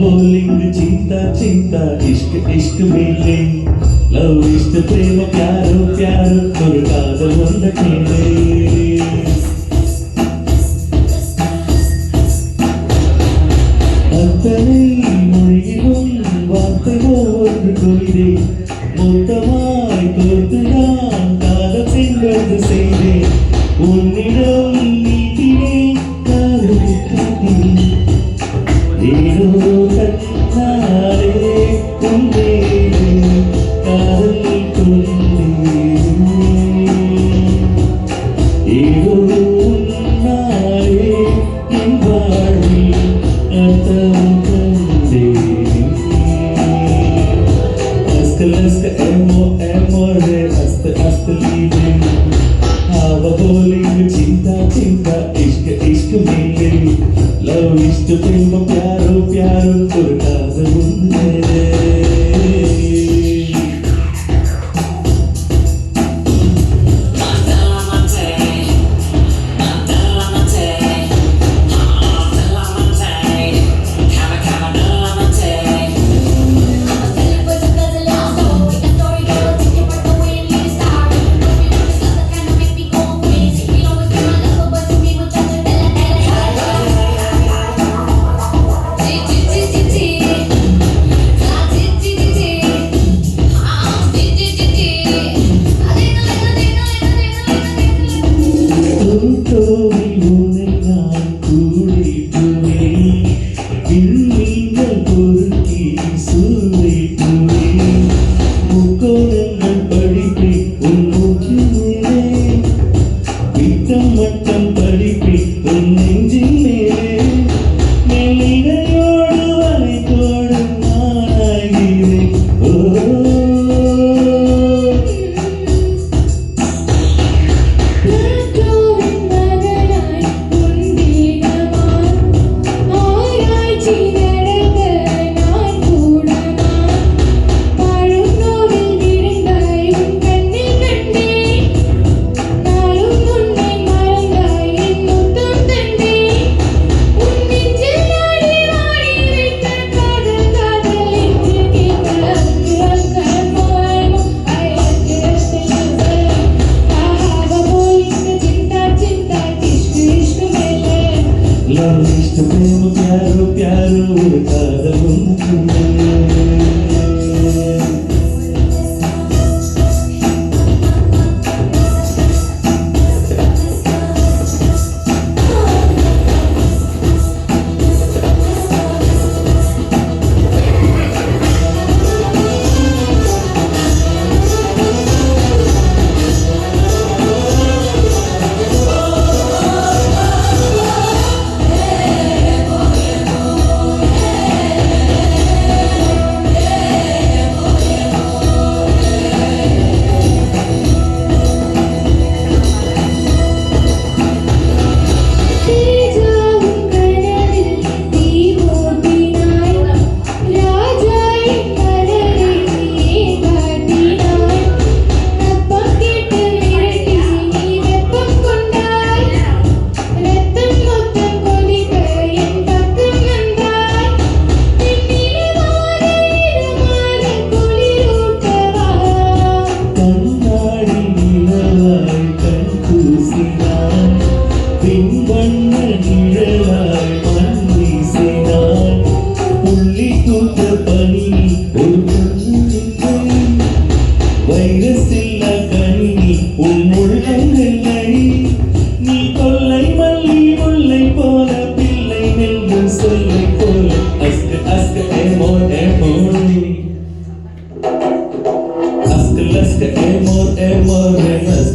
Bowling चिंता चिंता इश्क इश्क मेले लव इष्ट प्रेम प्यारो प्यारो और कादल वंद खेले अतने मொழியிலும் வார்த்தையோ ஒன்று கொய்தே மொத்தமாய் கோர்த்து நான் காதல் சென்றது செய்தேன் உன்னிடம் நீட்டினே காதல் காட்டினேன் ஏதோ கண்ணாலே உன்னே காதல் கொண்டேன் ஏதோ உன்னாலே என் வாழ்வில் அர்த்தம் கண்டேன் அஸ்க அஸ்க एमो एमो रे अस्त अस्त लीवे हवा बोलिंग चिंता चिंता इश्क इश्क मेले लव इष्ट प्रेम प्यारो प्यारो और कादल वंद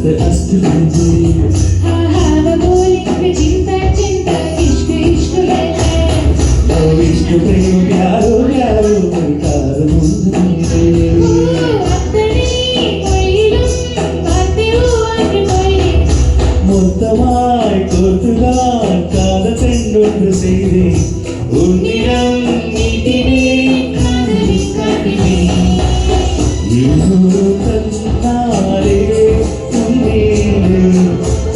हंसते हंसते हाँ हाँ वो बोलेंगे चिंता चिंता इश्क इश्क है लव इश्क प्रेम प्यारो प्यारो मरकार मुंदे अतनी कोयिलum बाते हुआके कोयिले மொத்தமாய் கோர்த்துதான் காதல் சென்றொன்று செய்தேன் உன்னிடம் நீட்டினேன் காதலின் காட்டிலே இன்னொரு கண்ணாலே உன்மேலே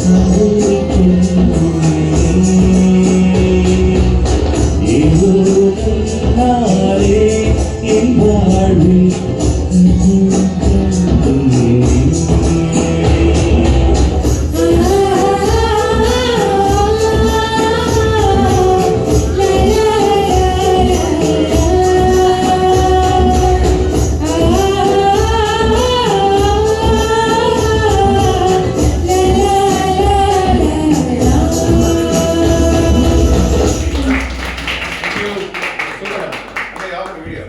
காதல் கொண்டேன். இன்னொரு கண்ணாலே என் வாழ்வில் கண்ணீர் கண்டேன். Super. Video.